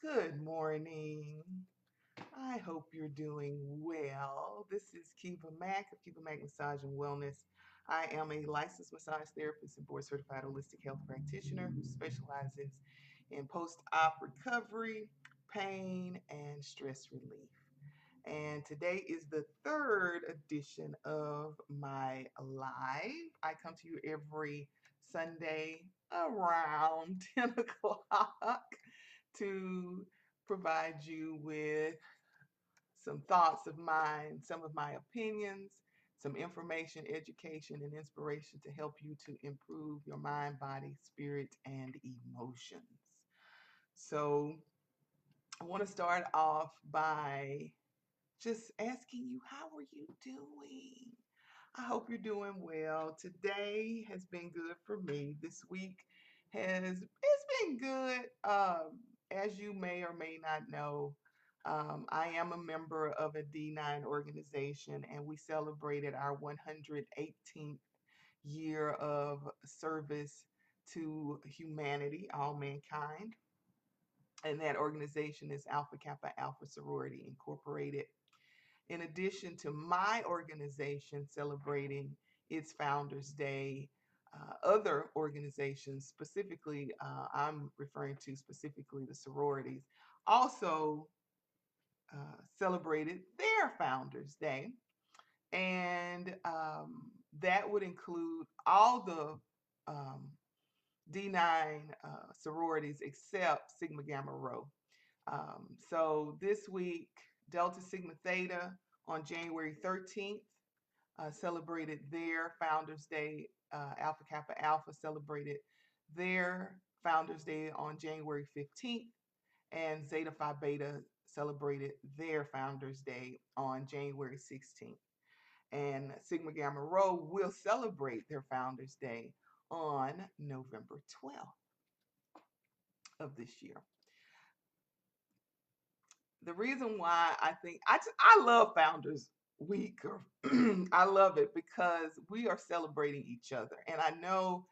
Good morning. I hope you're doing well. This is Keva Mack of Keva Mack Massage and Wellness. I am a licensed massage therapist and board certified holistic health practitioner who specializes in post op recovery, pain, and stress relief. And today is the third edition of my live. I come to you every Sunday around 10 o'clock to provide you with some thoughts of mine, some of my opinions, some information, education, and inspiration to help you to improve your mind, body, spirit, and emotions. So, I want to start off by just asking you, how are you doing? I hope you're doing well. Today has been good for me. This week it's been good. As you may or may not know, I am a member of a D9 organization, and we celebrated our 118th year of service to humanity, all mankind. And that organization is Alpha Kappa Alpha Sorority Incorporated. In addition to my organization celebrating its Founders Day, other organizations, specifically, I'm referring to specifically the sororities, also celebrated their Founders Day. And that would include all the D9 sororities except Sigma Gamma Rho. So this week, Delta Sigma Theta on January 13th celebrated their Founders Day. Alpha Kappa Alpha celebrated their Founders Day on January 15th, and Zeta Phi Beta celebrated their Founders Day on January 16th. And Sigma Gamma Rho will celebrate their Founders Day on November 12th of this year. The reason why I love Founders Week, or I love it because we are celebrating each other, and I know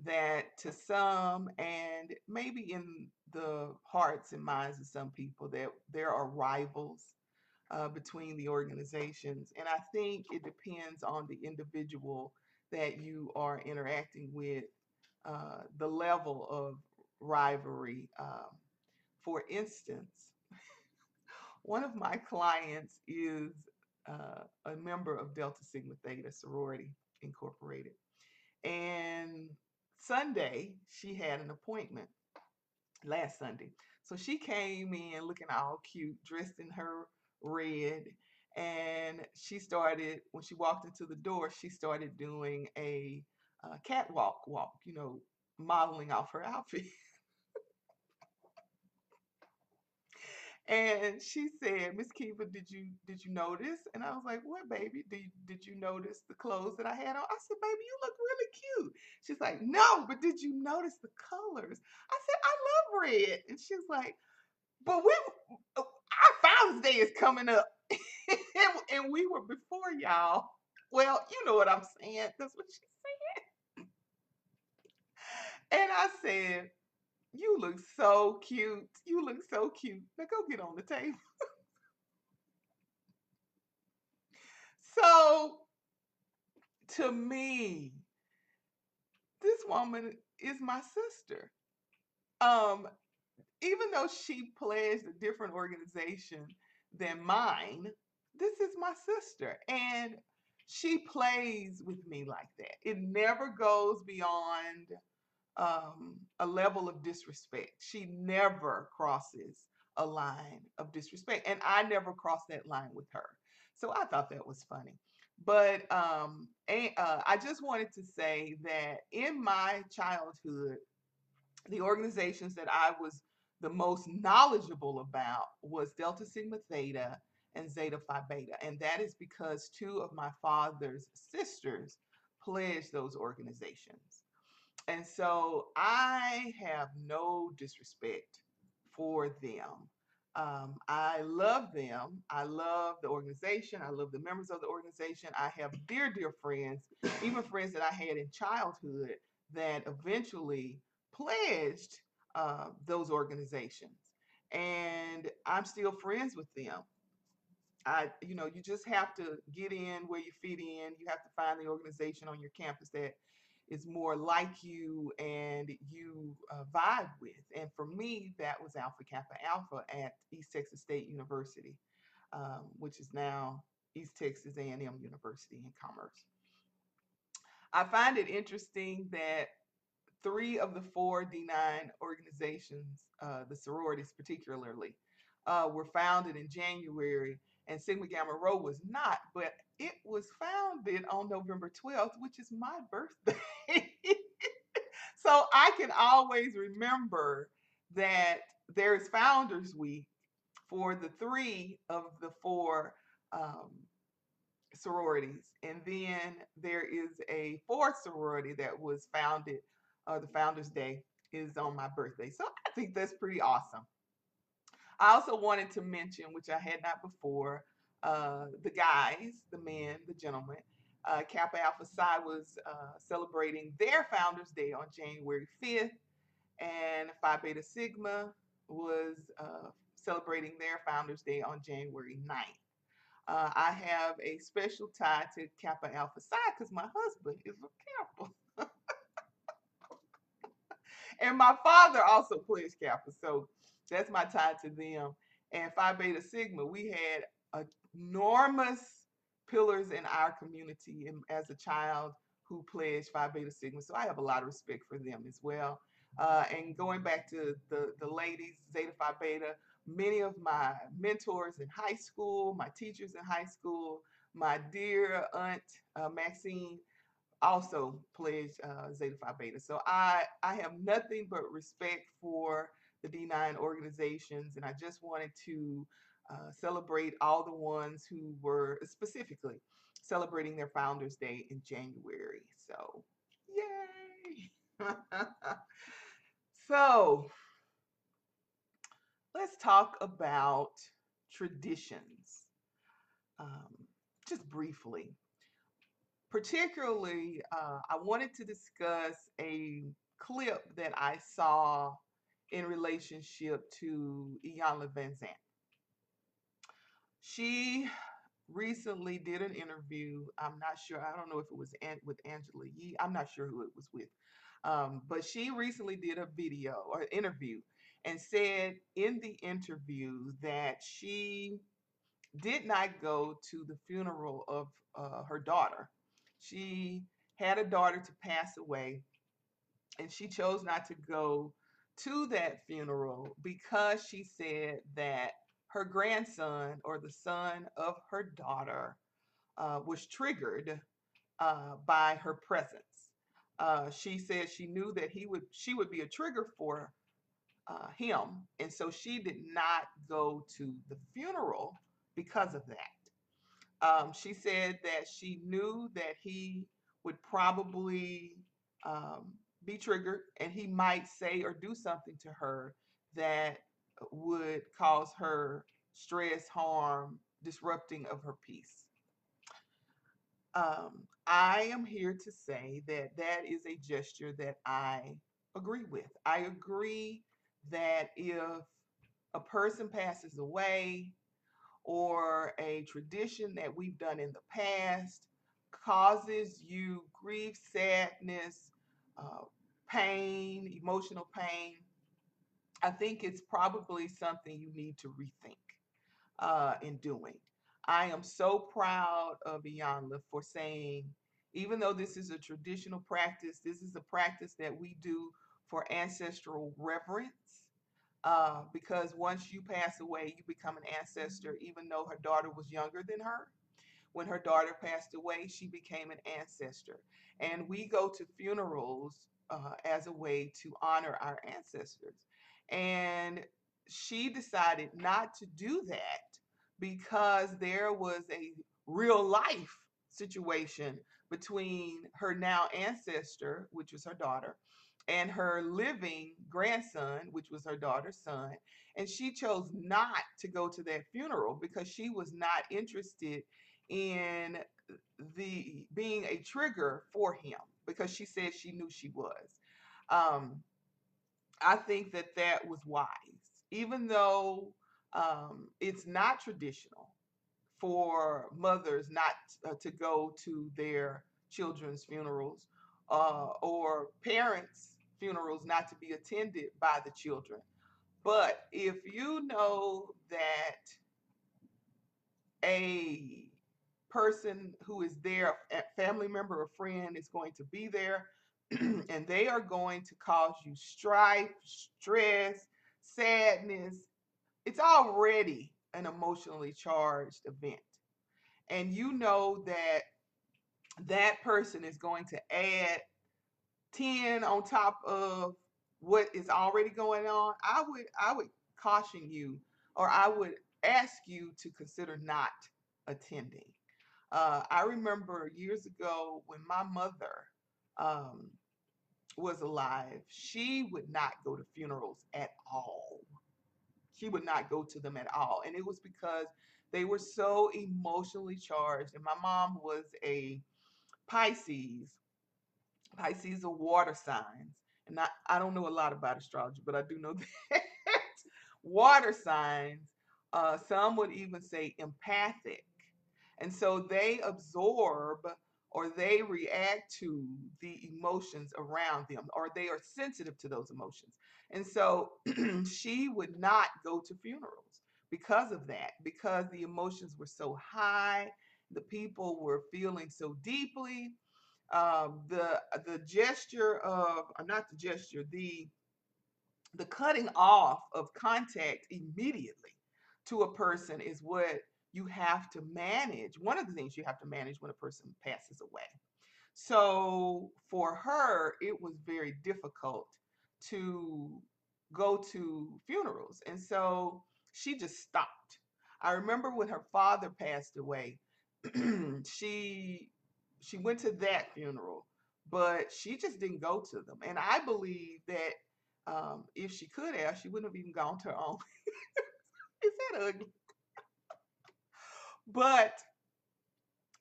that to some, and maybe in the hearts and minds of some people, that there are rivals between the organizations, and I think it depends on the individual that you are interacting with, the level of rivalry. For instance, one of my clients is a member of Delta Sigma Theta Sorority Incorporated. And Sunday, she had an appointment last Sunday. So she came in looking all cute, dressed in her red. And when she walked into the door, she started doing a catwalk walk, modeling off her outfit. And she said, "Miss Kiva, did you notice?" And I was like, "What, baby? Did you notice the clothes that I had on?" I said, "Baby, you look really cute." She's like, "No, but did you notice the colors?" I said, "I love red." And she's like, "But our Father's Day is coming up." And we were before y'all. Well, you know what I'm saying. That's what she said. And I said, "You look so cute. You look so cute. Now go get on the table." So to me, this woman is my sister. Um, Even though she pledged a different organization than mine, this is my sister. And she plays with me like that. It never goes beyond a level of disrespect. She never crosses a line of disrespect. And I never crossed that line with her. So I thought that was funny. But I just wanted to say that in my childhood, the organizations that I was the most knowledgeable about was Delta Sigma Theta and Zeta Phi Beta. And that is because two of my father's sisters pledged those organizations. And so I have no disrespect for them. I love them. I love the organization. I love the members of the organization. I have dear, dear friends, even friends that I had in childhood that eventually pledged those organizations. and I'm still friends with them. You just have to get in where you fit in. You have to find the organization on your campus that is more like you and you vibe with. And for me, that was Alpha Kappa Alpha at East Texas State University, which is now East Texas A&M University in Commerce. I find it interesting that three of the four D9 organizations, the sororities particularly, were founded in January, and Sigma Gamma Rho was not, but it was founded on November 12th, which is my birthday. So I can always remember that there's Founders Week for the three of the four um, sororities. And then there is a fourth sorority that was founded, the Founders Day is on my birthday. So I think that's pretty awesome. I also wanted to mention, which I had not before, the guys, the men, the gentlemen. Kappa Alpha Psi was celebrating their Founders Day on January 5th, and Phi Beta Sigma was celebrating their Founders Day on January 9th. I have a special tie to Kappa Alpha Psi because my husband is a Kappa. And my father also plays Kappa. So that's my tie to them. And Phi Beta Sigma, we had enormous pillars in our community and as a child who pledged Phi Beta Sigma. So I have a lot of respect for them as well. And going back to the ladies, Zeta Phi Beta, many of my mentors in high school, my teachers in high school, my dear aunt Maxine also pledged Zeta Phi Beta. So I have nothing but respect for the D9 organizations, and I just wanted to celebrate all the ones who were specifically celebrating their Founders Day in January. So, yay! So, let's talk about traditions just briefly. Particularly, I wanted to discuss a clip that I saw in relationship to Iyanla Van Zant. She recently did an interview. I'm not sure. I don't know if it was with Angela Yee. I'm not sure who it was with. But she recently did a video or interview and said in the interview that she did not go to the funeral of her daughter. She had a daughter to pass away, and she chose not to go to that funeral because she said that her grandson or the son of her daughter was triggered by her presence. She said she knew that she would be a trigger for him, and so she did not go to the funeral because of that. She said that she knew that he would probably um, be triggered and he might say or do something to her that would cause her stress, harm, disrupting of her peace. I am here to say that that is a gesture that I agree with. I agree that if a person passes away, or a tradition that we've done in the past causes you grief, sadness, uh, pain, emotional pain, I think it's probably something you need to rethink in doing. I am so proud of Iyanla for saying, even though this is a traditional practice, this is a practice that we do for ancestral reverence. Because once you pass away, you become an ancestor, even though her daughter was younger than her. When her daughter passed away, she became an ancestor. And we go to funerals as a way to honor our ancestors. And she decided not to do that because there was a real life situation between her now ancestor, which was her daughter, and her living grandson, which was her daughter's son. And she chose not to go to that funeral because she was not interested in the being a trigger for him because she said she knew she was. Um, I think that that was wise. even though it's not traditional for mothers not to go to their children's funerals, or parents' funerals not to be attended by the children. But if you know that a person who is there, a family member or friend, is going to be there, and they are going to cause you strife, stress, sadness, it's already an emotionally charged event. And you know that that person is going to add 10 on top of what is already going on, I would caution you, or I would ask you to consider not attending. I remember years ago when my mother um, was alive, she would not go to funerals at all. She would not go to them at all. And it was because they were so emotionally charged. And my mom was a Pisces. Pisces are water signs. And I don't know a lot about astrology, but I do know that water signs, some would even say empathic. And so they absorb or they react to the emotions around them, or they are sensitive to those emotions. And so she would not go to funerals because of that, because the emotions were so high, the people were feeling so deeply. The gesture of, or not the gesture, the cutting off of contact immediately to a person is what you have to manage. One of the things you have to manage when a person passes away. So for her, it was very difficult to go to funerals. And so she just stopped. I remember when her father passed away, she she went to that funeral, but she just didn't go to them. And I believe that if she could have, she wouldn't have even gone to her own. Is that ugly? But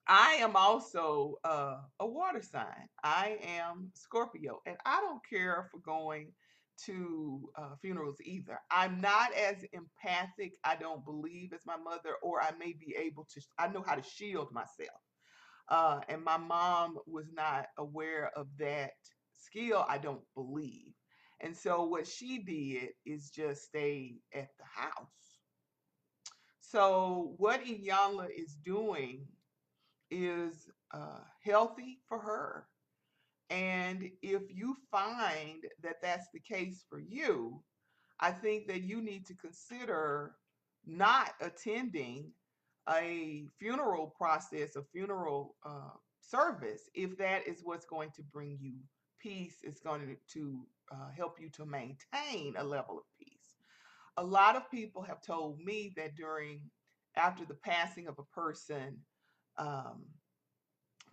I am also a water sign. I am Scorpio, and I don't care for going to funerals either. I'm not as empathic, I don't believe, as my mother, or I may be able to, I know how to shield myself. And my mom was not aware of that skill, I don't believe. And so what she did is just stay at the house. So what Iyanla is doing is healthy for her. And if you find that that's the case for you, I think that you need to consider not attending a funeral process, a funeral service, if that is what's going to bring you peace, it's going to help you to maintain a level of peace. A lot of people have told me that after the passing of a person, um,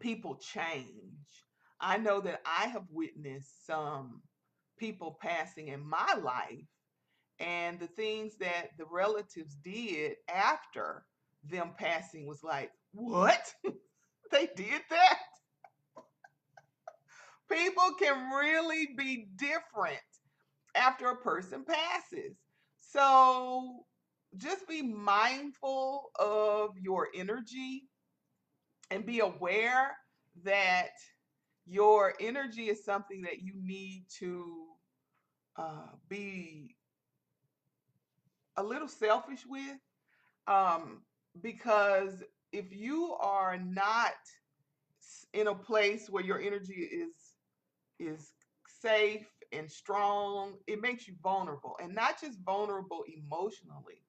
people change. I know that I have witnessed some people passing in my life, and the things that the relatives did after them passing was like, what? They did that? People can really be different after a person passes. So just be mindful of your energy and be aware that your energy is something that you need to be a little selfish with, um, because if you are not in a place where your energy is safe and strong, it makes you vulnerable, and not just vulnerable emotionally,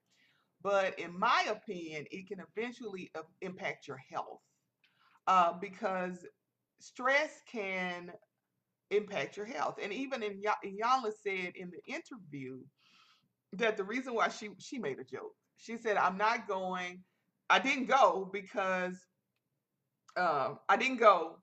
but in my opinion, it can eventually impact your health, because stress can impact your health. And even Iyanla said in the interview that the reason why she made a joke. She said, "I'm not going. I didn't go because I didn't go,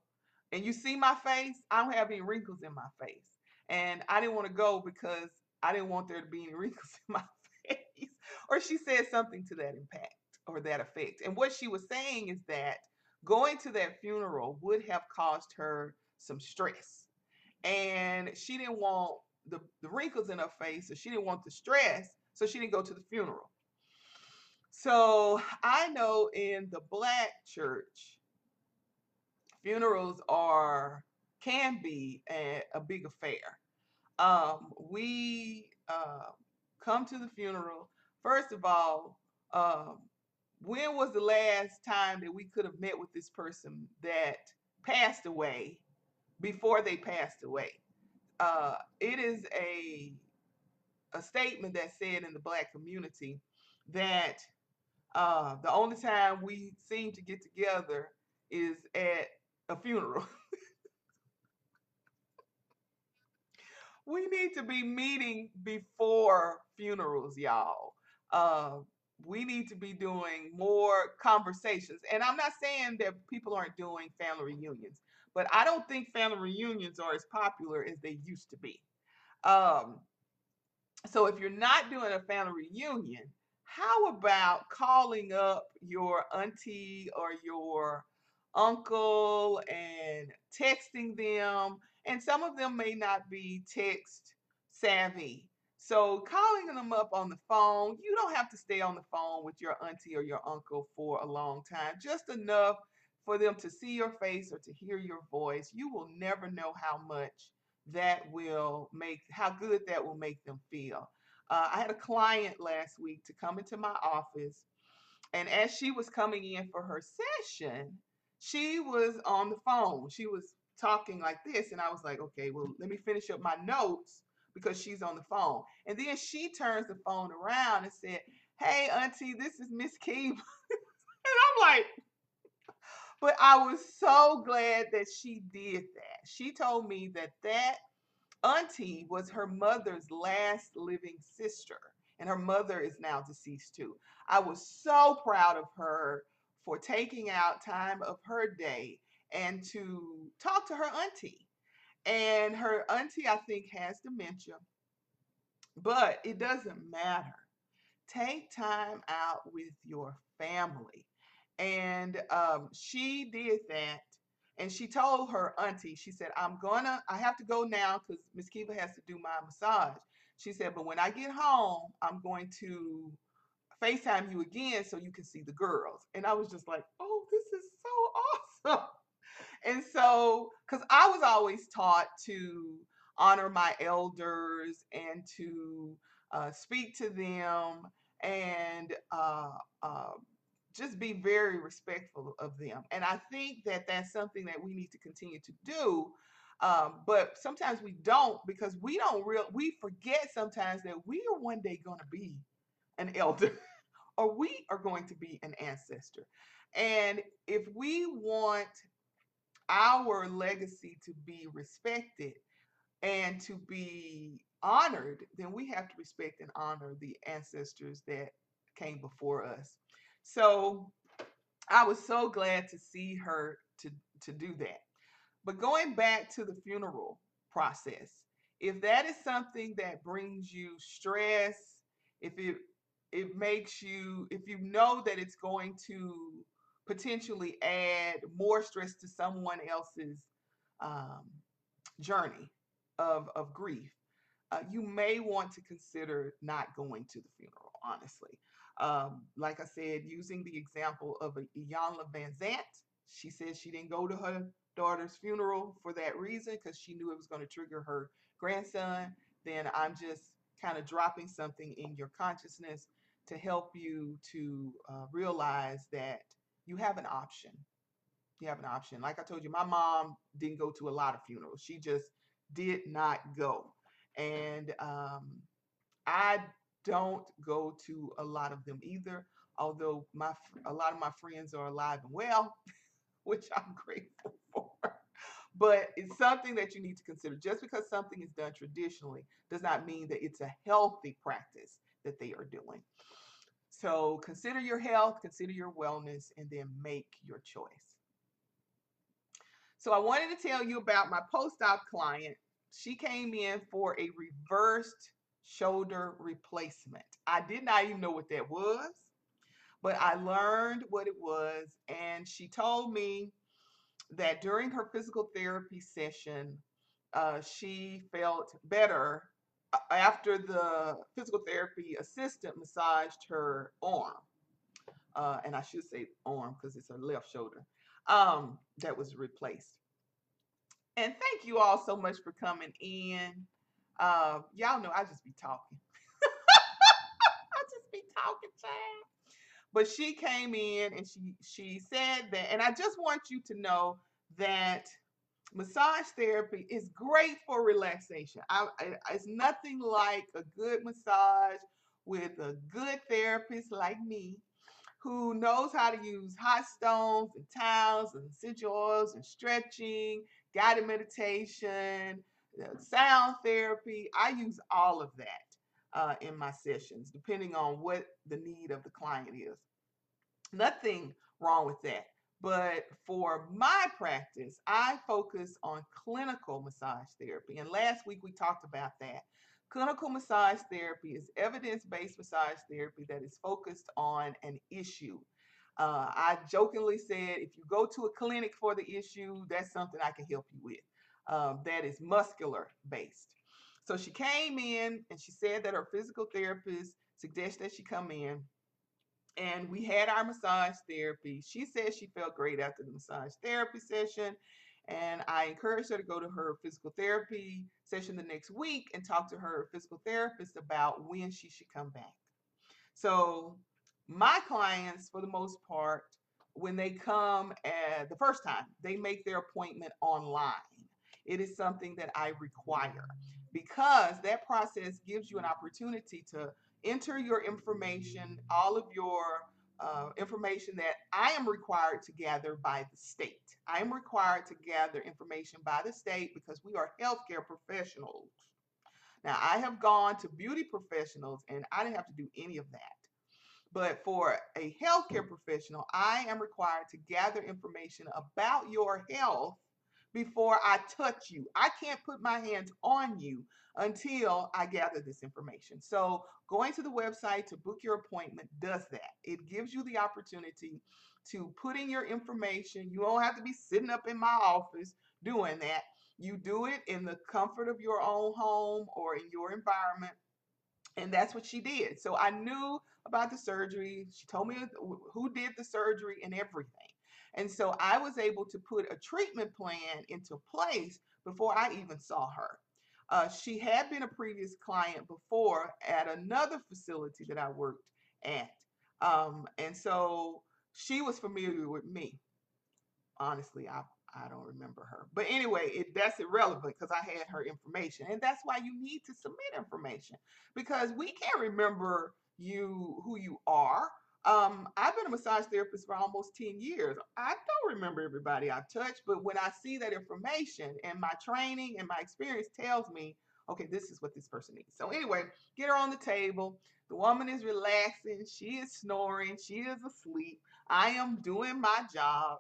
and you see my face. I don't have any wrinkles in my face, and I didn't want to go because I didn't want there to be any wrinkles in my face." Or she said something to that impact or that effect. And what she was saying is that going to that funeral would have caused her some stress, and she didn't want the wrinkles in her face, or she didn't want the stress. So she didn't go to the funeral. So I know in the Black church, funerals are can be a big affair. We come to the funeral. First of all, um, when was the last time that we could have met with this person that passed away before they passed away? It is a statement that's said in the Black community that the only time we seem to get together is at a funeral. We need to be meeting before funerals, y'all. Uh, we need to be doing more conversations. And I'm not saying that people aren't doing family reunions, but I don't think family reunions are as popular as they used to be. Um, so if you're not doing a family reunion, how about calling up your auntie or your uncle and texting them? And some of them may not be text savvy. So calling them up on the phone, you don't have to stay on the phone with your auntie or your uncle for a long time, just enough for them to see your face or to hear your voice. You will never know how good that will make them feel. I had a client last week to come into my office, and as she was coming in for her session, she was on the phone. She was talking like this, and I was like, okay, well, let me finish up my notes because she's on the phone. And then she turns the phone around and said, "Hey, Auntie, this is Miss Keva." And I'm like, but I was so glad that she did that. She told me that auntie was her mother's last living sister, and her mother is now deceased too. I was so proud of her for taking out time of her day and to talk to her auntie. And her auntie, I think, has dementia, but it doesn't matter. Take time out with your family. And she did that. And she told her auntie, she said, I have to go now because Miss Kiva has to do my massage. She said, but when I get home, I'm going to FaceTime you again so you can see the girls. And I was just like, oh, this is so awesome. And so, because I was always taught to honor my elders and to speak to them and just be very respectful of them. And I think that that's something that we need to continue to do. But sometimes we don't because we forget sometimes that we are one day going to be an elder or we are going to be an ancestor. And if we want our legacy to be respected and to be honored, then we have to respect and honor the ancestors that came before us. So I was so glad to see her to do that. But going back to the funeral process, if that is something that brings you stress, if it makes you, if you know that it's going to potentially add more stress to someone else's um, journey of grief, you may want to consider not going to the funeral, honestly. Like I said, using the example of a Iyanla Van Zant, she said she didn't go to her daughter's funeral for that reason because she knew it was going to trigger her grandson. Then I'm just kind of dropping something in your consciousness to help you to realize that you have an option. You have an option. Like I told you, my mom didn't go to a lot of funerals. She just did not go. And I don't go to a lot of them either, although a lot of my friends are alive and well, which I'm grateful for. But it's something that you need to consider. Just because something is done traditionally does not mean that it's a healthy practice that they are doing. So consider your health, consider your wellness, and then make your choice. So I wanted to tell you about my post-op client. She came in for a reversed shoulder replacement. I did not even know what that was, but I learned what it was. And she told me that during her physical therapy session, she felt better after the physical therapy assistant massaged her arm, and I should say arm because it's her left shoulder, that was replaced. And thank you all so much for coming in. Y'all know I just be talking. I just be talking, child. But she came in and she said that, and I just want you to know that massage therapy is great for relaxation. It's nothing like a good massage with a good therapist like me who knows how to use hot stones and towels and essential oils and stretching, guided meditation, sound therapy. I use all of that in my sessions, depending on what the need of the client is. Nothing wrong with that. But for my practice, I focus on clinical massage therapy. And last week we talked about that. Clinical massage therapy is evidence based massage therapy that is focused on an issue. I jokingly said if you go to a clinic for the issue, that's something I can help you with. That is muscular based. So she came in and she said that her physical therapist suggested that she come in and we had our massage therapy. She said she felt great after the massage therapy session. And I encouraged her to go to her physical therapy session the next week and talk to her physical therapist about when she should come back. So my clients, for the most part, when they come the first time, they make their appointment online. It is something that I require because that process gives you an opportunity to enter your information, all of your information that I am required to gather by the state. I am required to gather information by the state because we are healthcare professionals. Now, I have gone to beauty professionals and I didn't have to do any of that. But for a healthcare professional, I am required to gather information about your health before I touch you. I can't put my hands on you until I gather this information. So, going to the website to book your appointment does that. It gives you the opportunity to put in your information. You don't have to be sitting up in my office doing that. You do it in the comfort of your own home or in your environment, and that's what she did. So I knew about the surgery. She told me who did the surgery and everything. And so I was able to put a treatment plan into place before I even saw her. She had been a previous client before at another facility that I worked at. And so she was familiar with me. Honestly, I don't remember her. But anyway, that's irrelevant because I had her information. And that's why you need to submit information because we can't remember you who you are. I've been a massage therapist for almost 10 years. I don't remember everybody I've touched, but when I see that information and my training and my experience tells me, okay, this is what this person needs. So anyway, get her on the table. The woman is relaxing. She is snoring. She is asleep. I am doing my job,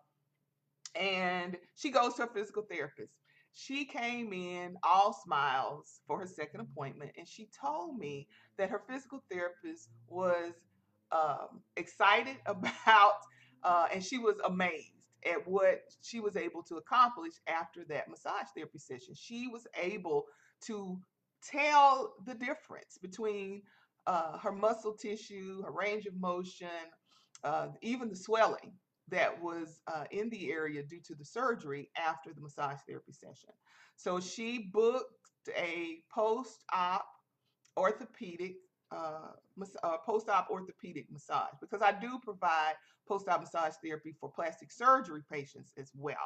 and she goes to a physical therapist. She came in all smiles for her second appointment, and she told me that her physical therapist was excited about, and she was amazed at what she was able to accomplish after that massage therapy session. She was able to tell the difference between her muscle tissue, her range of motion, even the swelling that was in the area due to the surgery after the massage therapy session. So she booked a post-op orthopedic post-op orthopedic massage because I do provide post-op massage therapy for plastic surgery patients as well.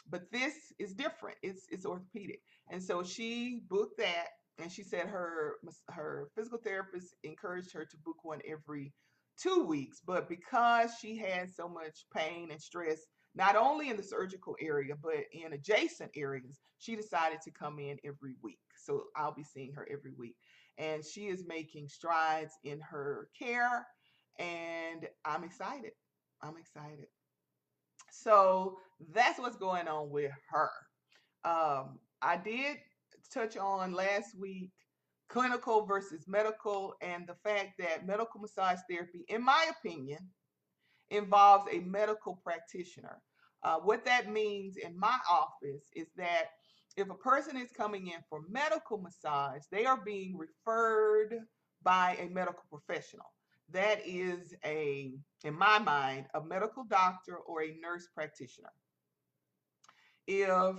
But this is different. It's orthopedic, and so she booked that, and she said her physical therapist encouraged her to book one every 2 weeks. But because she had so much pain and stress, not only in the surgical area but in adjacent areas, she decided to come in every week. So I'll be seeing her every week, and she is making strides in her care, and I'm excited. I'm excited. So that's what's going on with her. I did touch on last week clinical versus medical and the fact that medical massage therapy, in my opinion, involves a medical practitioner. What that means in my office is that if a person is coming in for medical massage, they are being referred by a medical professional. That is in my mind, a medical doctor or a nurse practitioner. If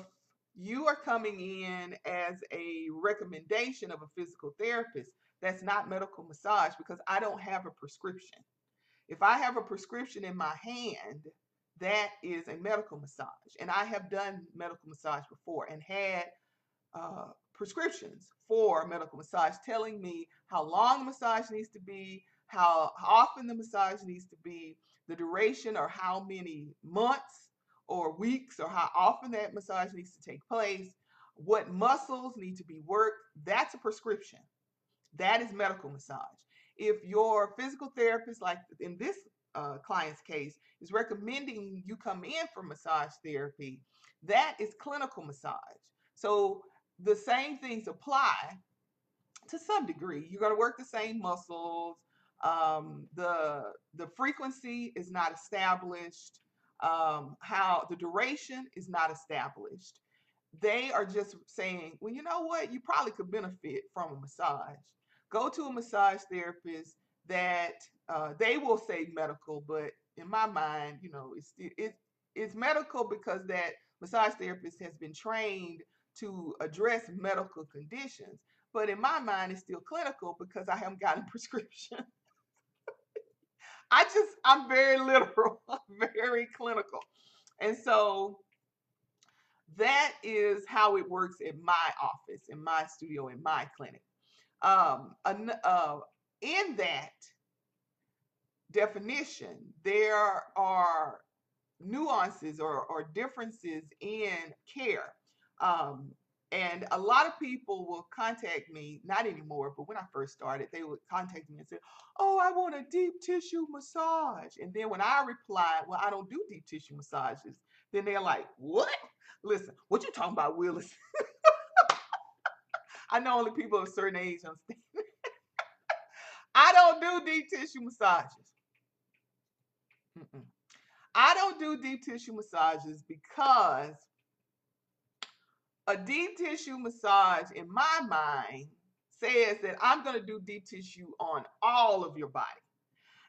you are coming in as a recommendation of a physical therapist, that's not medical massage because I don't have a prescription. If I have a prescription in my hand, that is a medical massage. And I have done medical massage before and had prescriptions for medical massage telling me how long the massage needs to be, how often the massage needs to be, the duration or how many months or weeks or how often that massage needs to take place, what muscles need to be worked. That's a prescription. That is medical massage. If your physical therapist, like in this client's case, is recommending you come in for massage therapy, that is clinical massage. So the same things apply to some degree. You're going to work the same muscles. The frequency is not established. How the duration is not established. They are just saying, well, you know what? You probably could benefit from a massage. Go to a massage therapist that they will say medical, but in my mind, it's medical because that massage therapist has been trained to address medical conditions. But in my mind, it's still clinical because I haven't gotten a prescription. I'm very literal, I'm very clinical. And so that is how it works in my office, in my studio, in my clinic. In that definition, there are nuances or differences in care. Um, and a lot of people will contact me, not anymore, but when I first started, they would contact me and say, oh, I want a deep tissue massage. And then when I replied, well, I don't do deep tissue massages, then they're like, what? Listen, what you talking about, Willis? I know only people of a certain age understand. I don't do deep tissue massages. Mm-mm. I don't do deep tissue massages because a deep tissue massage, in my mind, says that I'm going to do deep tissue on all of your body.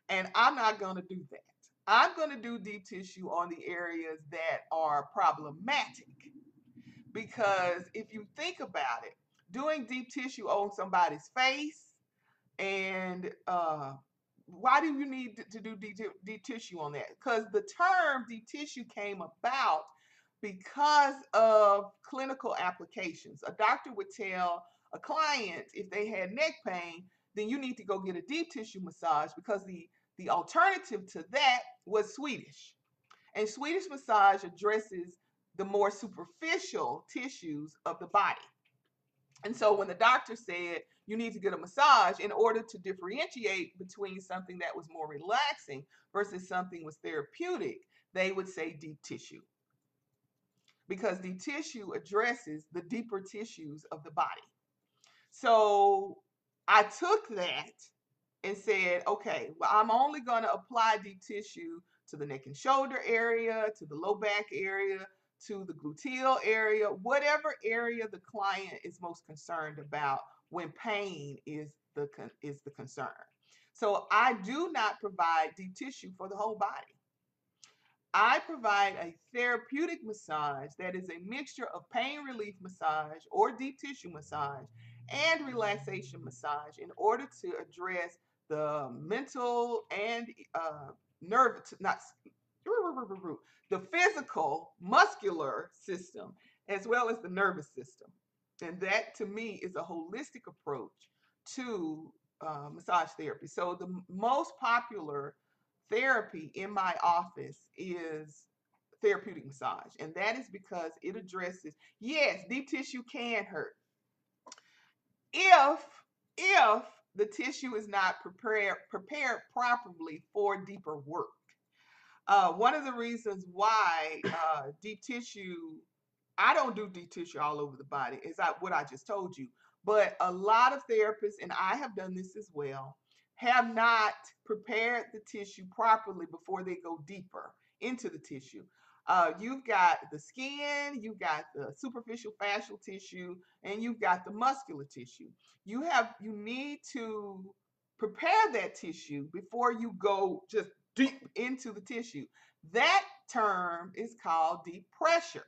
And I'm not going to do that. I'm going to do deep tissue on the areas that are problematic. Because if you think about it, doing deep tissue on somebody's face and why do you need to do deep tissue on that? Because the term deep tissue came about because of clinical applications. A doctor would tell a client if they had neck pain, then you need to go get a deep tissue massage because the alternative to that was Swedish. And Swedish massage addresses the more superficial tissues of the body. And so when the doctor said you need to get a massage in order to differentiate between something that was more relaxing versus something was therapeutic, they would say deep tissue. Because deep tissue addresses the deeper tissues of the body. So I took that and said, okay, well, I'm only going to apply deep tissue to the neck and shoulder area, to the low back area, to the gluteal area, whatever area the client is most concerned about when pain is the concern. So I do not provide deep tissue for the whole body. I provide a therapeutic massage that is a mixture of pain relief massage or deep tissue massage and relaxation massage in order to address the mental and nerve, not the physical, muscular system, as well as the nervous system. And that to me is a holistic approach to massage therapy. So the most popular therapy in my office is therapeutic massage, and that is because it addresses, yes, deep tissue can hurt if if the tissue is not prepared properly for deeper work. One of the reasons why deep tissue, I don't do deep tissue all over the body, is what I just told you. But a lot of therapists, and I have done this as well, have not prepared the tissue properly before they go deeper into the tissue. You've got the skin, you've got the superficial fascial tissue, and you've got the muscular tissue. You need to prepare that tissue before you go just deep into the tissue. That term is called deep pressure.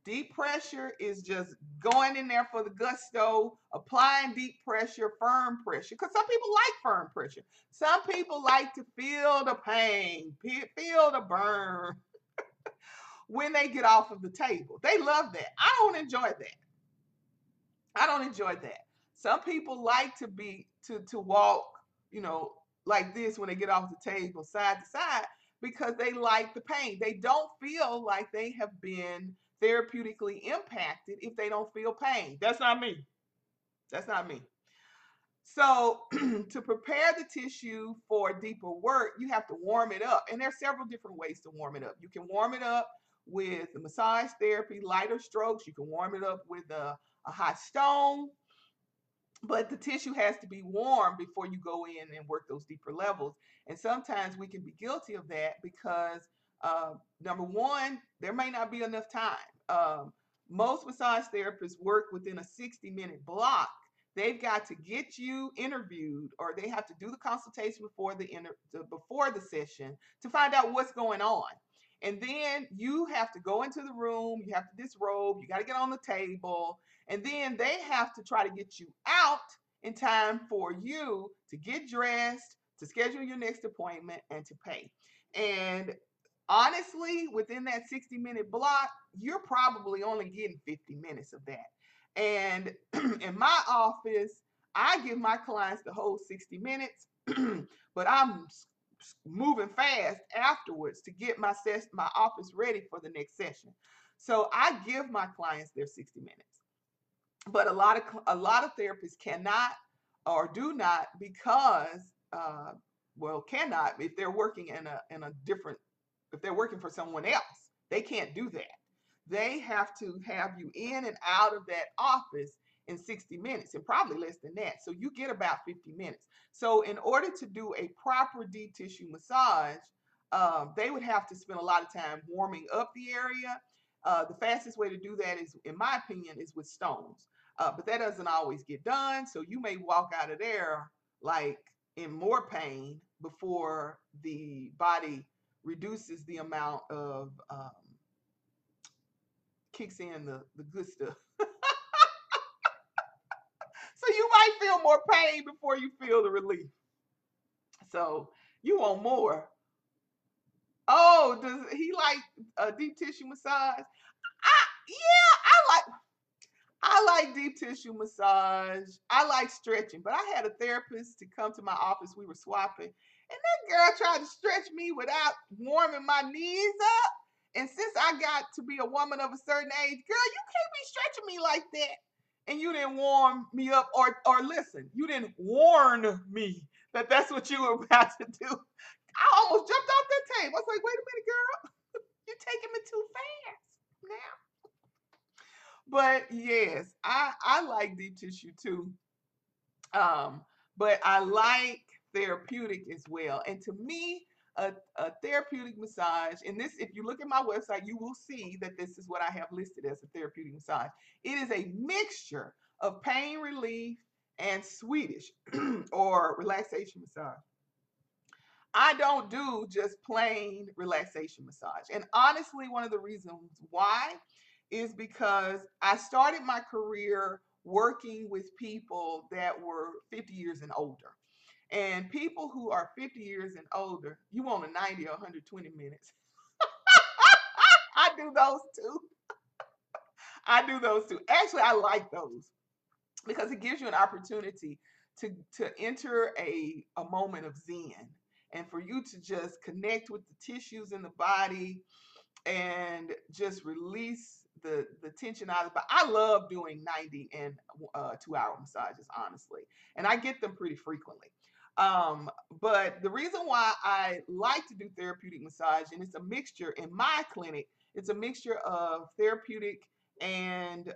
Deep pressure is just going in there for the gusto, applying deep pressure, firm pressure. Because some people like firm pressure. Some people like to feel the pain, feel the burn when they get off of the table. They love that. I don't enjoy that. I don't enjoy that. Some people like to be to walk, you know, like this when they get off the table, side to side, because they like the pain. They don't feel like they have been therapeutically impacted if they don't feel pain. That's not me. That's not me. So, to prepare the tissue for deeper work, you have to warm it up. And there's several different ways to warm it up. You can warm it up with massage therapy, lighter strokes. You can warm it up with a hot stone, but the tissue has to be warm before you go in and work those deeper levels. And sometimes we can be guilty of that because, uh, number one, there may not be enough time. Most massage therapists work within a 60-minute block. They've got to get you interviewed, or they have to do the consultation before the session to find out what's going on. And then you have to go into the room, you have to disrobe, you got to get on the table, and then they have to try to get you out in time for you to get dressed, to schedule your next appointment, and to pay. And honestly, within that 60-minute block, you're probably only getting 50 minutes of that. And in my office, I give my clients the whole 60 minutes, but I'm moving fast afterwards to get my office ready for the next session. So I give my clients their 60 minutes, but a lot of therapists cannot or do not because cannot if they're working in a different, if they're working for someone else, they can't do that. They have to have you in and out of that office in 60 minutes, and probably less than that, so you get about 50 minutes. So in order to do a proper deep tissue massage, they would have to spend a lot of time warming up the area. The fastest way to do that is, in my opinion, is with stones. But that doesn't always get done. So you may walk out of there like in more pain before the body reduces the amount of kicks in the good stuff. So you might feel more pain before you feel the relief. So you want more. Oh, does he like a deep tissue massage? Yeah, I like deep tissue massage. I like stretching, but I had a therapist to come to my office. We were swapping, and that girl tried to stretch me without warming my knees up. And since I got to be a woman of a certain age, girl, you can't be stretching me like that. And you didn't warm me up, or listen, you didn't warn me that that's what you were about to do. I almost jumped off that table. I was like, wait a minute, girl, you're taking me too fast now. But yes, I like deep tissue too. Um, but I like therapeutic as well. And to me, a therapeutic massage, and this, if you look at my website, you will see that this is what I have listed as a therapeutic massage. It is a mixture of pain relief and Swedish or relaxation massage. I don't do just plain relaxation massage. And honestly, one of the reasons why is because I started my career working with people that were 50 years and older. And people who are 50 years and older, you want a 90 or 120 minutes. I do those too. I do those too. Actually, I like those because it gives you an opportunity to enter a moment of zen, and for you to just connect with the tissues in the body and just release the tension out of the body. I love doing 90 and 2 hour massages, honestly, and I get them pretty frequently. But the reason why I like to do therapeutic massage, and it's a mixture in my clinic, it's a mixture of therapeutic and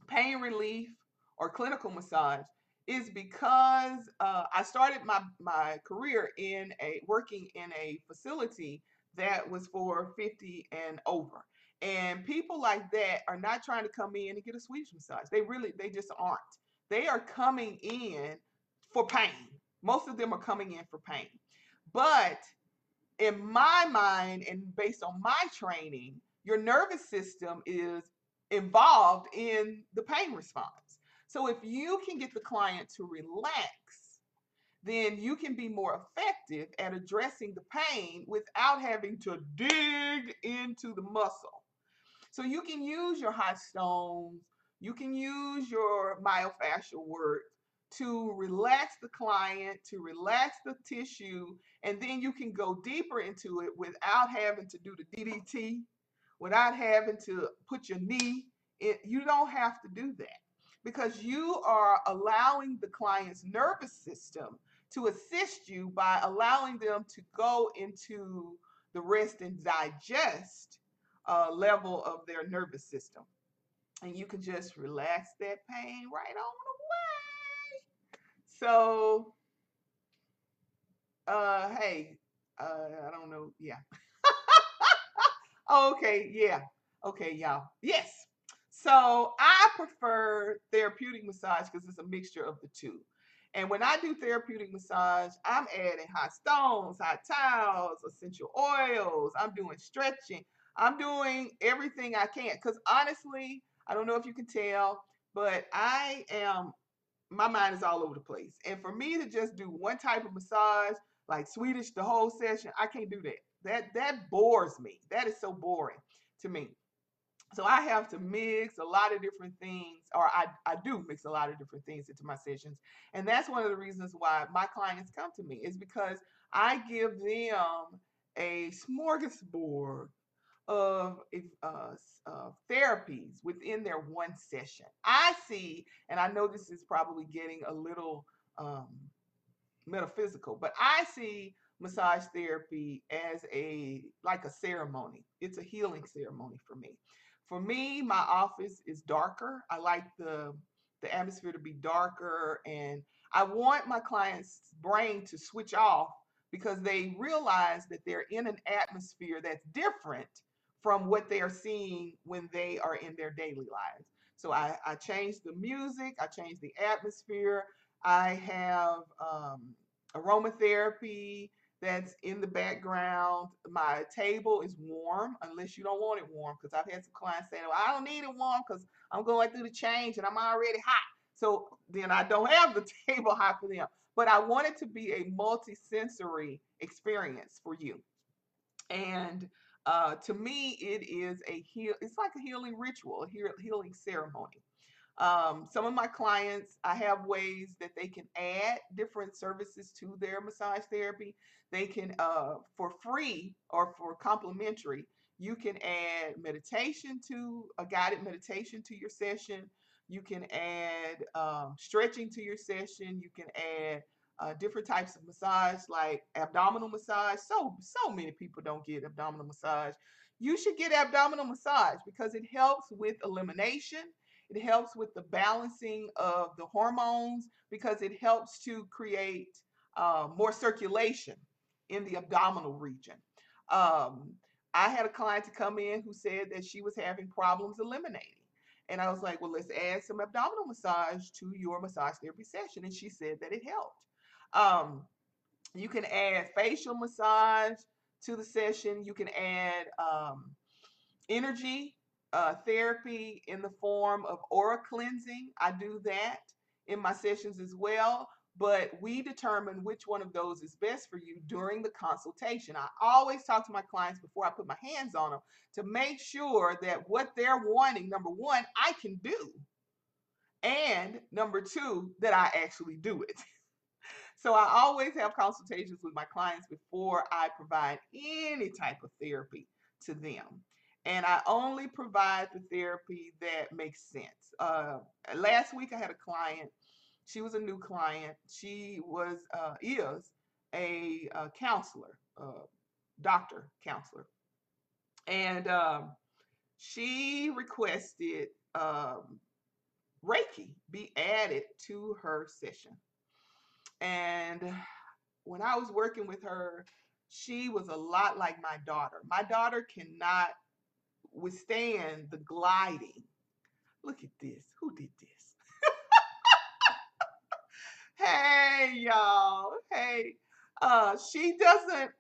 pain relief or clinical massage, is because I started my career in a working in a facility that was for 50 and over. And people like that are not trying to come in and get a Swedish massage. They just aren't. They are coming in for pain. Most of them are coming in for pain. But in my mind and based on my training, your nervous system is involved in the pain response. So if you can get the client to relax, then you can be more effective at addressing the pain without having to dig into the muscle. So you can use your hot stones, you can use your myofascial work to relax the client, to relax the tissue, and then you can go deeper into it without having to do the DDT, without having to put your knee in. You don't have to do that because you are allowing the client's nervous system to assist you by allowing them to go into the rest and digest level of their nervous system. And you can just relax that pain right on the way. So, hey, I don't know. Yeah. Okay, yeah. Okay, y'all. Yes. So I prefer therapeutic massage because it's a mixture of the two. And when I do therapeutic massage, I'm adding hot stones, hot towels, essential oils. I'm doing stretching. I'm doing everything I can. Because honestly, I don't know if you can tell, but my mind is all over the place. And for me to just do one type of massage, like Swedish the whole session, I can't do that. That bores me. That is so boring to me. So I have to mix a lot of different things, or I do mix a lot of different things into my sessions. And that's one of the reasons why my clients come to me, is because I give them a smorgasbord of therapies within their one session. I see, and I know this is probably getting a little um, metaphysical, but I see massage therapy as a like a ceremony. It's a healing ceremony for me. For me, my office is darker. I like the atmosphere to be darker, and I want my client's brain to switch off because they realize that they're in an atmosphere that's different from what they are seeing when they are in their daily lives. So I change the music, I change the atmosphere. I have aromatherapy that's in the background. My table is warm unless you don't want it warm, because I've had some clients saying, well, I don't need it warm because I'm going through the change and I'm already hot. So then I don't have the table hot for them. But I want it to be a multi-sensory experience for you. And to me, it's like a healing ritual, a healing ceremony. Some of my clients, I have ways that they can add different services to their massage therapy. They can, for free or for complimentary, you can add meditation to a guided meditation to your session. You can add stretching to your session. You can add different types of massage, like abdominal massage. So many people don't get abdominal massage. You should get abdominal massage because it helps with elimination. It helps with the balancing of the hormones because it helps to create more circulation in the abdominal region. Um, I had a client to come in who said that she was having problems eliminating. And I was like, well, let's add some abdominal massage to your massage therapy session. And she said that it helped. Um, you can add facial massage to the session. You can add energy therapy in the form of aura cleansing. I do that in my sessions as well. But we determine which one of those is best for you during the consultation. I always talk to my clients before I put my hands on them to make sure that what they're wanting, number one, I can do. And number two, that I actually do it. So I always have consultations with my clients before I provide any type of therapy to them. And I only provide the therapy that makes sense. Last week I had a client. She was a new client. She is a counselor, doctor counselor. And she requested Reiki be added to her session. And when I was working with her, she was a lot like my daughter. My daughter cannot withstand the gliding. Look at this. Who did this? Hey, y'all. Hey. She doesn't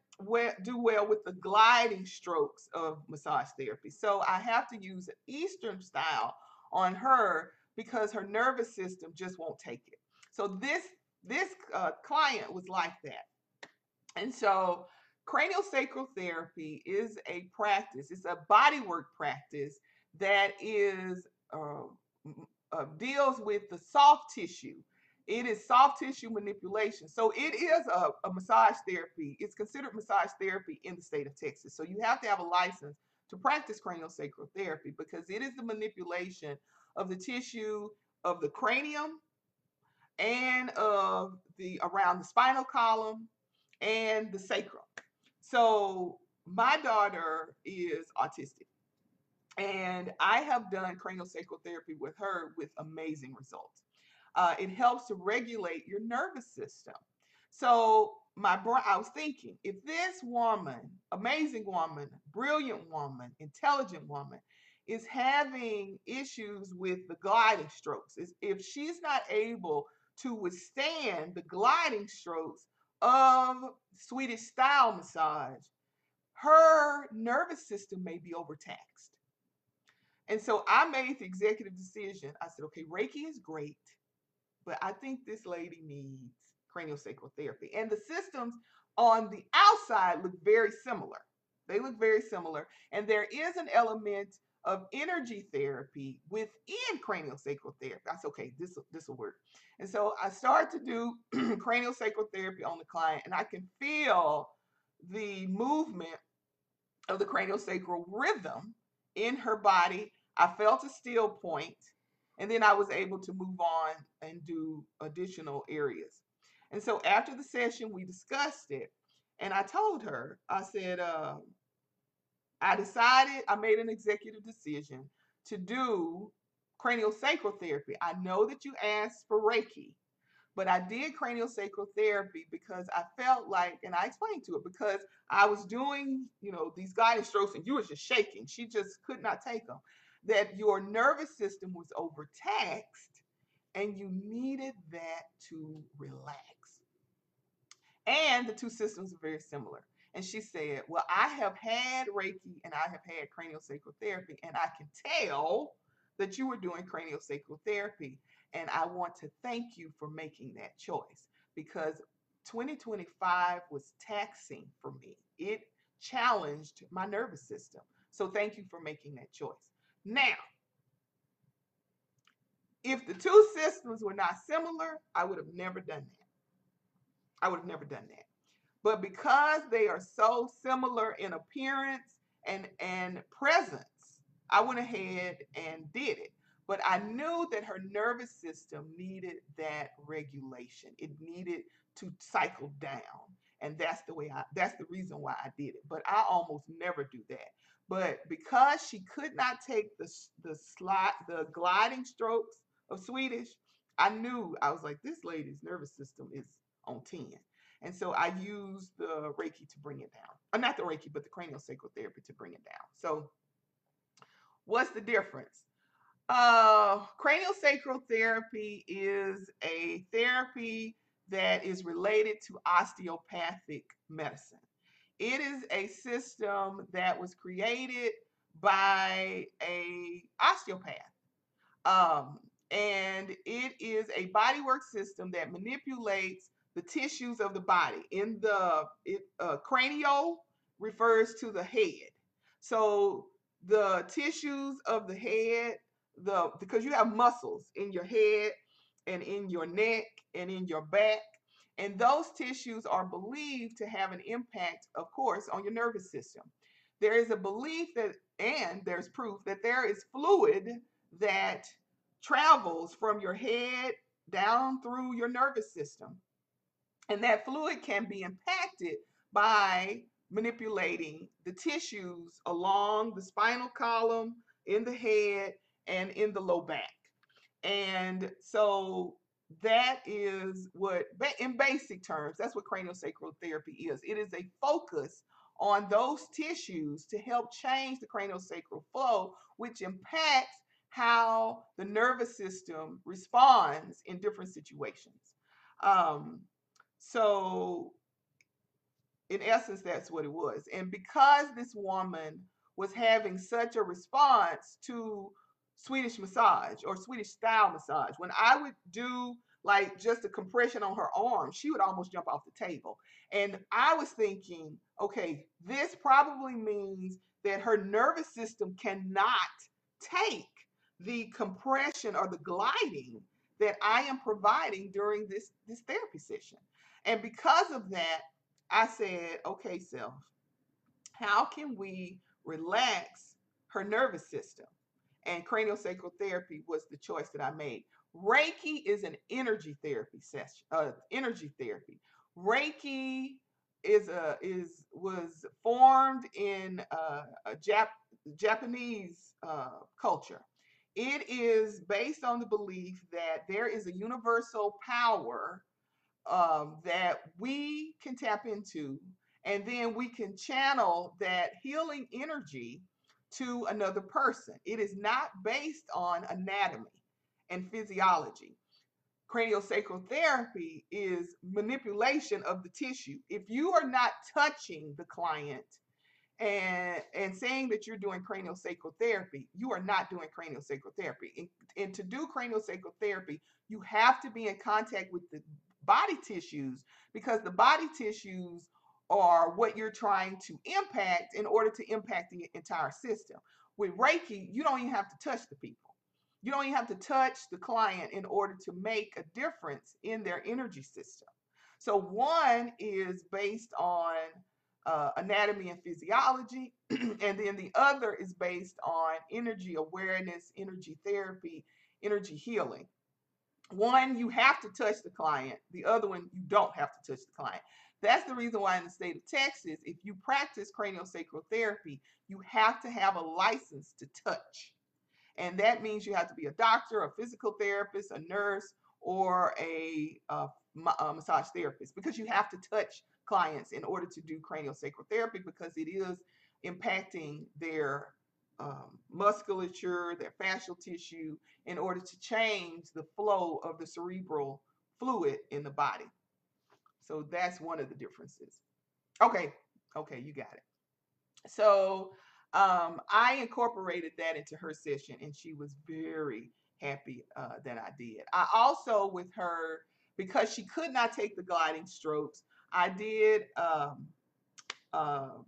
do well with the gliding strokes of massage therapy. So I have to use an Eastern style on her because her nervous system just won't take it. So this client was like that. And so craniosacral therapy is a practice, it's a bodywork practice that is deals with the soft tissue. It is soft tissue manipulation. So it is a massage therapy. It's considered massage therapy in the state of Texas. So you have to have a license to practice craniosacral therapy because it is the manipulation of the tissue of the cranium and of the around the spinal column and the sacrum. So my daughter is autistic, and I have done craniosacral therapy with her with amazing results. It helps to regulate your nervous system. So I was thinking, if this woman, amazing woman, brilliant woman, intelligent woman, is having issues with the gliding strokes, if she's not able to withstand the gliding strokes of Swedish style massage, her nervous system may be overtaxed. And so I made the executive decision. I said, okay, Reiki is great, but I think this lady needs craniosacral therapy. And the systems on the outside look very similar. They look very similar. And there is an element of energy therapy within craniosacral therapy. I said, okay, this will work. And so I started to do craniosacral therapy on the client, and I can feel the movement of the craniosacral rhythm in her body. I felt a still point, and then I was able to move on and do additional areas. And so after the session, we discussed it, and I told her, I said, I made an executive decision to do craniosacral therapy. I know that you asked for Reiki, but I did craniosacral therapy because I felt like, and I explained to her, because I was doing, these guided strokes and you were just shaking. She just could not take them. That your nervous system was overtaxed and you needed that to relax. And the two systems are very similar. And she said, well, I have had Reiki and I have had craniosacral therapy, and I can tell that you were doing craniosacral therapy. And I want to thank you for making that choice because 2025 was taxing for me. It challenged my nervous system. So thank you for making that choice. Now, if the two systems were not similar, I would have never done that. I would have never done that. But because they are so similar in appearance and presence, I went ahead and did it. But I knew that her nervous system needed that regulation. It needed to cycle down. And that's the reason why I did it. But I almost never do that. But because she could not take the gliding strokes of Swedish, I was like, this lady's nervous system is on 10. And so I used the Reiki to bring it down. Not the Reiki, but the craniosacral therapy to bring it down. So what's the difference? Craniosacral therapy is a therapy that is related to osteopathic medicine. It is a system that was created by a osteopath. Um, and it is a bodywork system that manipulates the tissues of the body. Cranial refers to the head. So the tissues of the head, because you have muscles in your head and in your neck and in your back, and those tissues are believed to have an impact, of course, on your nervous system. There is a belief that, and there's proof that there is fluid that travels from your head down through your nervous system. And that fluid can be impacted by manipulating the tissues along the spinal column, in the head, and in the low back. And so that is what, in basic terms, that's what craniosacral therapy is. It is a focus on those tissues to help change the craniosacral flow, which impacts how the nervous system responds in different situations. Um, so in essence, that's what it was. And because this woman was having such a response to Swedish massage or Swedish style massage, when I would do like just a compression on her arm, she would almost jump off the table. And I was thinking, okay, this probably means that her nervous system cannot take the compression or the gliding that I am providing during this therapy session. And because of that, I said, okay, self, how can we relax her nervous system? And craniosacral therapy was the choice that I made. Reiki is an energy therapy session. Energy therapy. Reiki was formed in a Japanese culture. It is based on the belief that there is a universal power that we can tap into, and then we can channel that healing energy to another person. It is not based on anatomy and physiology. Craniosacral therapy is manipulation of the tissue. If you are not touching the client and saying that you're doing craniosacral therapy, you are not doing craniosacral therapy. And to do craniosacral therapy, you have to be in contact with the body tissues, because the body tissues are what you're trying to impact in order to impact the entire system. With Reiki, you don't even have to touch the people. You don't even have to touch the client in order to make a difference in their energy system. So one is based on anatomy and physiology, and then the other is based on energy awareness, energy therapy, energy healing. One, you have to touch the client. The other one, you don't have to touch the client. That's the reason why in the state of Texas, if you practice craniosacral therapy, you have to have a license to touch. And that means you have to be a doctor, a physical therapist, a nurse, or a massage therapist, because you have to touch clients in order to do craniosacral therapy, because it is impacting their musculature, their fascial tissue, in order to change the flow of the cerebral fluid in the body. So that's one of the differences. Okay, okay, you got it. So I incorporated that into her session, and she was very happy that I did. I also, with her, because she could not take the gliding strokes, I did um,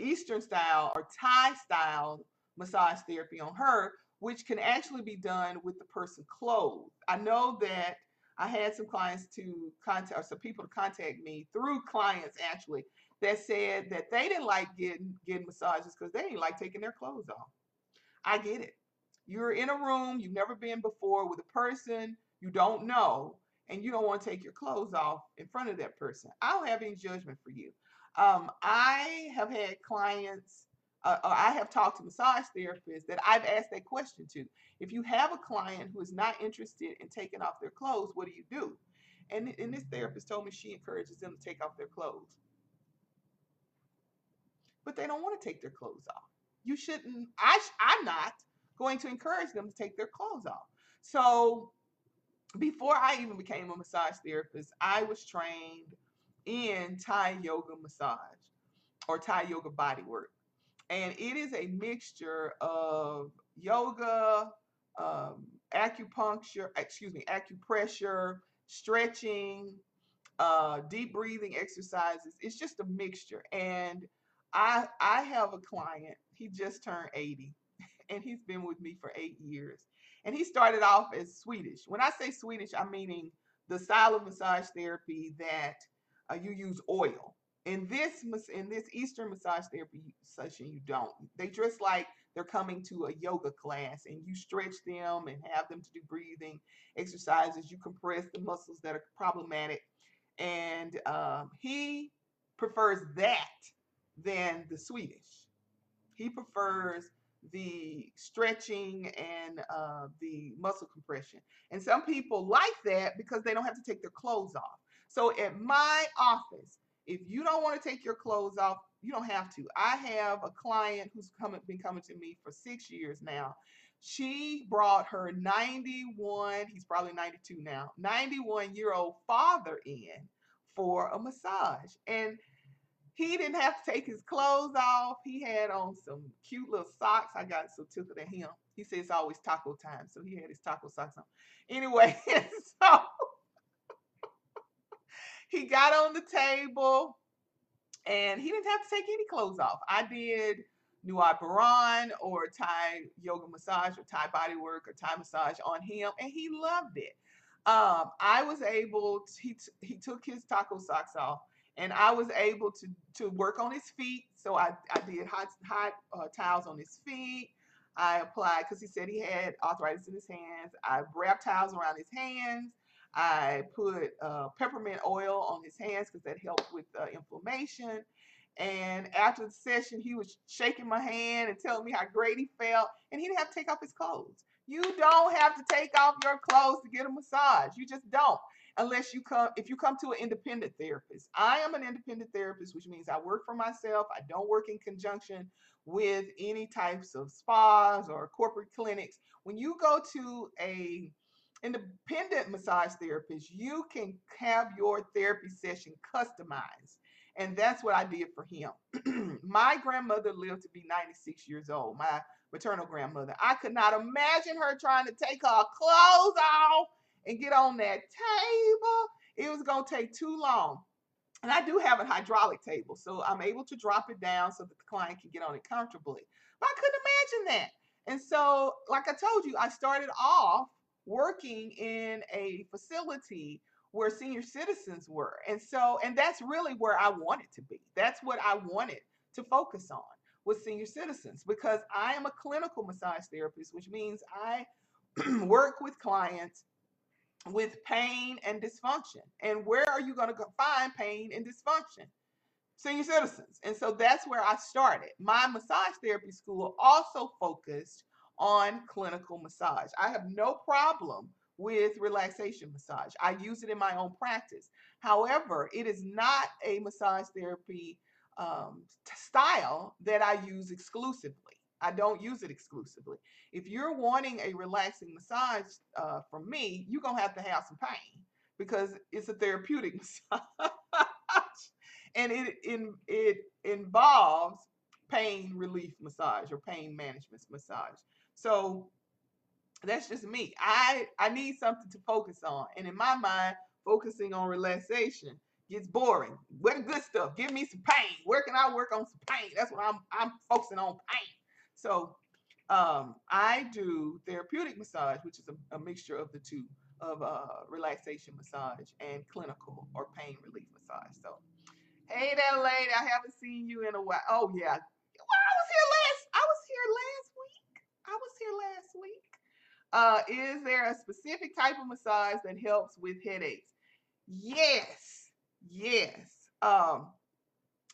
Eastern style or Thai style massage therapy on her, which can actually be done with the person clothed. I know that I had some clients to contact, or some people to contact me through clients actually, that said that they didn't like getting massages because they didn't like taking their clothes off. I get it. You're in a room you've never been before with a person you don't know, and you don't want to take your clothes off in front of that person. I don't have any judgment for you. I have had clients, or I have talked to massage therapists that I've asked that question to. If you have a client who is not interested in taking off their clothes, what do you do? And this therapist told me she encourages them to take off their clothes, but they don't want to take their clothes off. You shouldn't. I'm not going to encourage them to take their clothes off. So before I even became a massage therapist, I was trained in Thai yoga massage or Thai yoga body work. And it is a mixture of yoga, acupuncture, excuse me, acupressure, stretching, deep breathing exercises. It's just a mixture. And I have a client, he just turned 80, and he's been with me for 8 years. And he started off as Swedish. When I say Swedish, I'm meaning the style of massage therapy that you use oil. In this Eastern massage therapy session, you don't. They dress like they're coming to a yoga class, and you stretch them and have them to do breathing exercises. You compress the muscles that are problematic, and he prefers that than the Swedish. He prefers the stretching and the muscle compression. And some people like that because they don't have to take their clothes off. So at my office, if you don't want to take your clothes off, you don't have to. I have a client who's been coming to me for 6 years now. She brought her 91, he's probably 92 now, 91-year-old father in for a massage. And he didn't have to take his clothes off. He had on some cute little socks. I got so tickled at him. He said it's always taco time, so he had his taco socks on. Anyway, so he got on the table and he didn't have to take any clothes off. I did Nuai Baran or Thai yoga massage or Thai body work or Thai massage on him, and he loved it. I was able to, he took his taco socks off, and I was able to work on his feet. So I did hot towels on his feet. I applied because he said he had arthritis in his hands. I wrapped towels around his hands. I put peppermint oil on his hands because that helped with inflammation. And after the session, he was shaking my hand and telling me how great he felt, and he didn't have to take off his clothes. You don't have to take off your clothes to get a massage. You just don't. Unless you come, if you come to an independent therapist. I am an independent therapist, which means I work for myself. I don't work in conjunction with any types of spas or corporate clinics. When you go to a independent massage therapist, you can have your therapy session customized. And that's what I did for him. My grandmother lived to be 96 years old, my maternal grandmother. I could not imagine her trying to take her clothes off and get on that table. It was going to take too long. And I do have a hydraulic table, so I'm able to drop it down so that the client can get on it comfortably. But I couldn't imagine that. And so, like I told you, I started off working in a facility where senior citizens were. And that's really where I wanted to be. That's what I wanted to focus on with senior citizens because I am a clinical massage therapist, which means I work with clients with pain and dysfunction. And where are you going to find pain and dysfunction? Senior citizens. And so that's where I started. My massage therapy school also focused on clinical massage. I have no problem with relaxation massage. I use it in my own practice. However, it is not a massage therapy style that I use exclusively. I don't use it exclusively. If you're wanting a relaxing massage from me, you're going to have some pain because it's a therapeutic massage. And it involves pain relief massage or pain management massage. So that's just me. I need something to focus on, and in my mind, focusing on relaxation gets boring. What the good stuff? Give me some pain. Where can I work on some pain? That's what I'm focusing on, pain. So I do therapeutic massage, which is a mixture of the two, of relaxation massage and clinical or pain relief massage. So hey there, lady. I haven't seen you in a while. Oh yeah. Well, I was here last week. Is there a specific type of massage that helps with headaches? Yes. Yes. Um,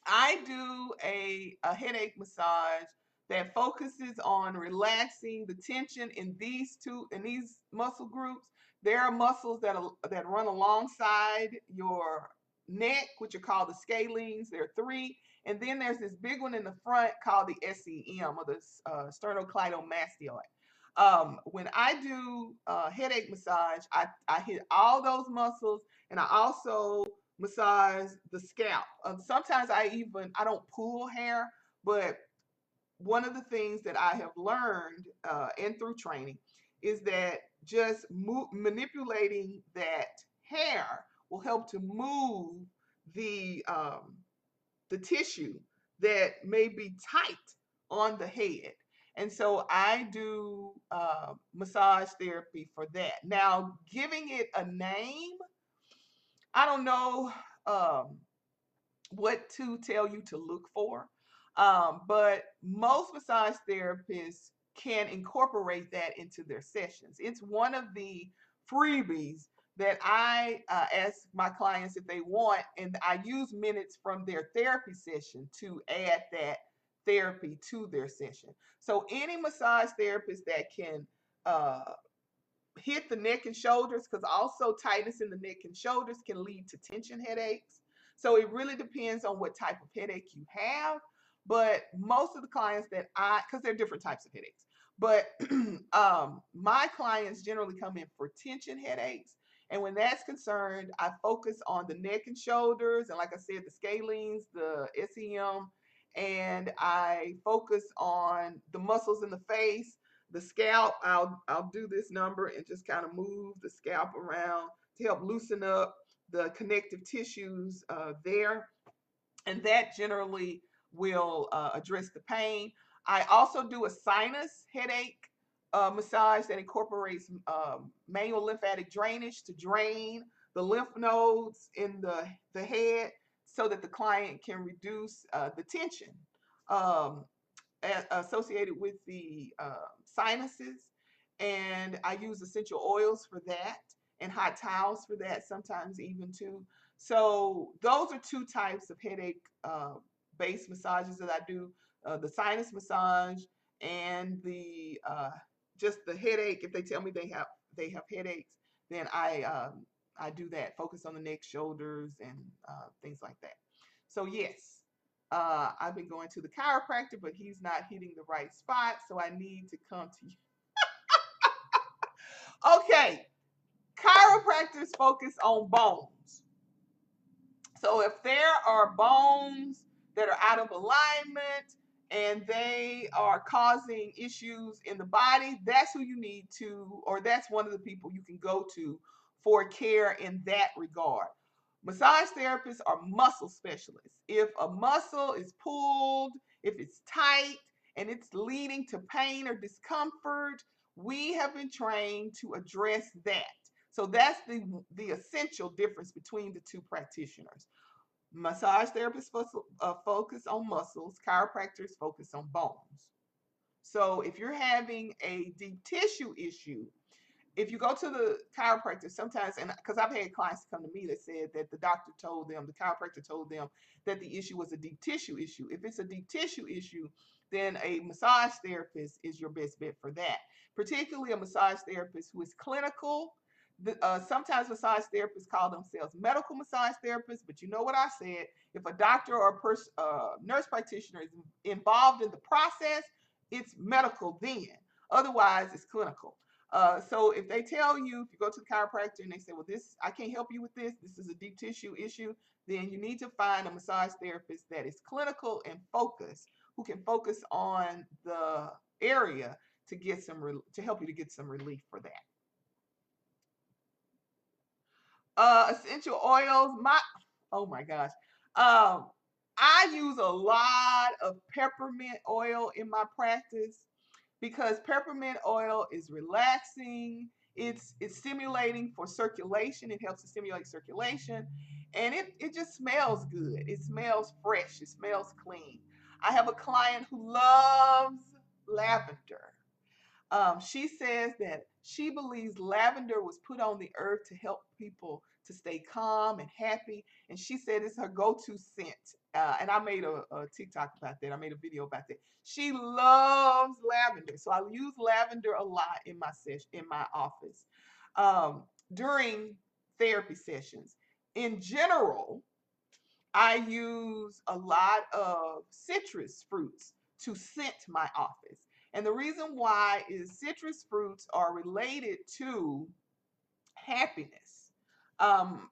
I do a headache massage that focuses on relaxing the tension in these muscle groups. There are muscles that run alongside your neck, which are called the scalenes. There are three, and then there's this big one in the front called the SEM or the sternocleidomastoid. When I do headache massage, I hit all those muscles, and I also massage the scalp. Sometimes I don't pull hair, but one of the things that I have learned and through training is that just manipulating that hair will help to move the um, the tissue that may be tight on the head. And so I do massage therapy for that. Now, giving it a name, I don't know what to tell you to look for. But most massage therapists can incorporate that into their sessions. It's one of the freebies that I ask my clients if they want, and I use minutes from their therapy session to add that therapy to their session. So any massage therapist that can uh, hit the neck and shoulders, because also tightness in the neck and shoulders can lead to tension headaches. So it really depends on what type of headache you have. But most of the clients that because there are different types of headaches, but my clients generally come in for tension headaches. And when that's concerned, I focus on the neck and shoulders, and like I said, the scalenes, the SEM, and I focus on the muscles in the face, the scalp. I'll do this number and just kind of move the scalp around to help loosen up the connective tissues there, and that generally will address the pain. I also do a sinus headache massage that incorporates manual lymphatic drainage to drain the lymph nodes in the head so that the client can reduce the tension. Um, associated with the sinuses, and I use essential oils for that and hot towels for that sometimes even too. So those are two types of headache based massages that I do: the sinus massage and the just the headache. If they tell me they have headaches, then I do that. Focus on the neck, shoulders, and things like that. So yes, I've been going to the chiropractor, but he's not hitting the right spot, so I need to come to you. Okay, chiropractors focus on bones. So if there are bones that are out of alignment and they are causing issues in the body, that's who you need to, or that's one of the people you can go to for care in that regard. Massage therapists are muscle specialists. If a muscle is pulled, if it's tight, and it's leading to pain or discomfort, we have been trained to address that. So that's the essential difference between the two practitioners. Massage therapists focus on muscles, chiropractors focus on bones. So if you're having a deep tissue issue, if you go to the chiropractor sometimes, and because I've had clients come to me that said that the chiropractor told them that the issue was a deep tissue issue. If it's a deep tissue issue, then a massage therapist is your best bet for that, particularly a massage therapist who is clinical. Sometimes massage therapists call themselves medical massage therapists, but you know what I said. If a doctor or a nurse practitioner is involved in the process, it's medical then. Otherwise, it's clinical. So if they tell you, if you go to the chiropractor and they say, well, this, I can't help you with this is a deep tissue issue, then you need to find a massage therapist that is clinical and focused, who can focus on the area to get to help you to get some relief for that. Essential oils, oh my gosh. Um, I use a lot of peppermint oil in my practice because peppermint oil is relaxing. It's stimulating for circulation. It helps to stimulate circulation, and it just smells good. It smells fresh. It smells clean. I have a client who loves lavender. She says that she believes lavender was put on the earth to help people to stay calm and happy. And she said it's her go-to scent. And I made a TikTok about that. I made a video about that. She loves lavender, so I use lavender a lot in my office during therapy sessions. In general, I use a lot of citrus fruits to scent my office. And the reason why is citrus fruits are related to happiness.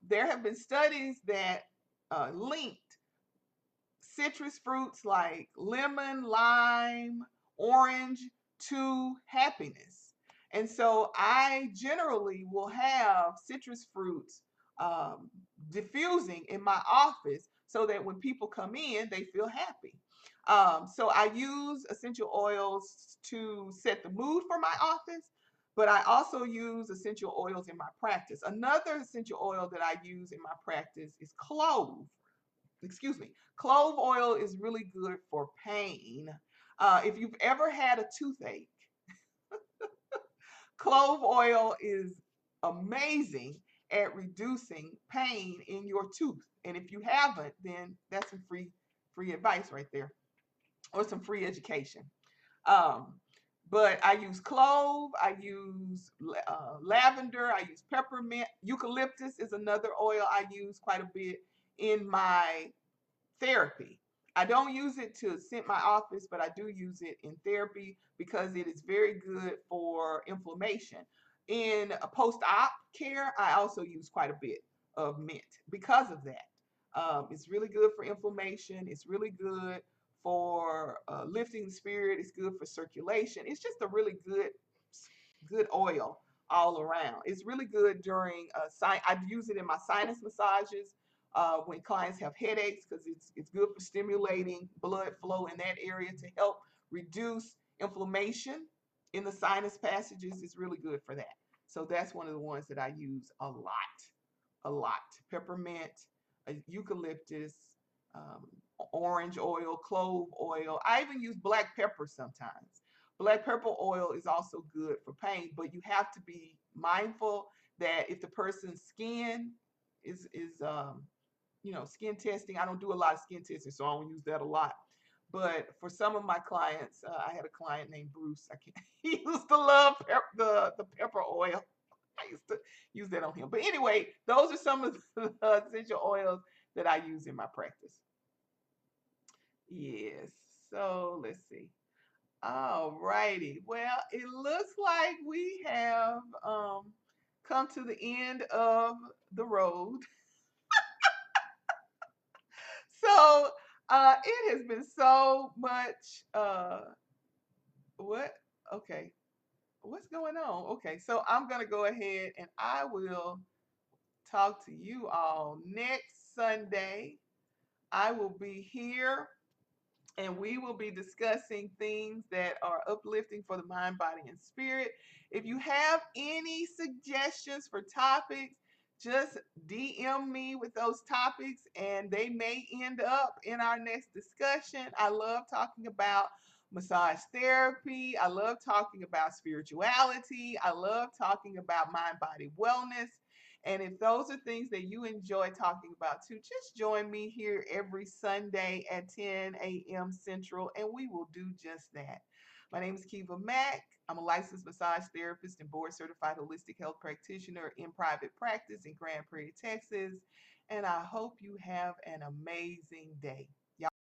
There have been studies that link citrus fruits like lemon, lime, orange to happiness. And so I generally will have citrus fruits diffusing in my office so that when people come in, they feel happy. So I use essential oils to set the mood for my office, but I also use essential oils in my practice. Another essential oil that I use in my practice is clove. Excuse me. Clove oil is really good for pain. If you've ever had a toothache, clove oil is amazing at reducing pain in your tooth. And if you haven't, then that's some free advice right there. or some free education. Um, but I use clove, I use lavender, I use peppermint. Eucalyptus is another oil I use quite a bit in my therapy. I don't use it to scent my office, but I do use it in therapy because it is very good for inflammation. In a post-op care, I also use quite a bit of mint because of that. It's really good for inflammation. It's really good for lifting the spirit. It's good for circulation. It's just a really good oil all around. It's really good during I use it in my sinus massages when clients have headaches because it's good for stimulating blood flow in that area to help reduce inflammation in the sinus passages. It's really good for that. So that's one of the ones that I use a lot. Peppermint, eucalyptus, um, orange oil, clove oil. I even use black pepper sometimes. Black pepper oil is also good for pain, but you have to be mindful that if the person's skin is skin testing. I don't do a lot of skin testing, so I don't use that a lot. But for some of my clients, I had a client named Bruce. I can't, he used to love the pepper oil. I used to use that on him. But anyway, those are some of the essential oils that I use in my practice. Yes. So let's see. All righty. Well, it looks like we have come to the end of the road. So it has been so much. What? Okay. What's going on? Okay. So I'm going to go ahead and I will talk to you all next Sunday. I will be here and we will be discussing things that are uplifting for the mind, body, and spirit. If you have any suggestions for topics, just DM me with those topics and they may end up in our next discussion. I love talking about massage therapy. I love talking about spirituality. I love talking about mind body wellness. And if those are things that you enjoy talking about too, just join me here every Sunday at 10 a.m. Central, and we will do just that. My name is Keva Mack. I'm a licensed massage therapist and board certified holistic health practitioner in private practice in Grand Prairie, Texas. And I hope you have an amazing day.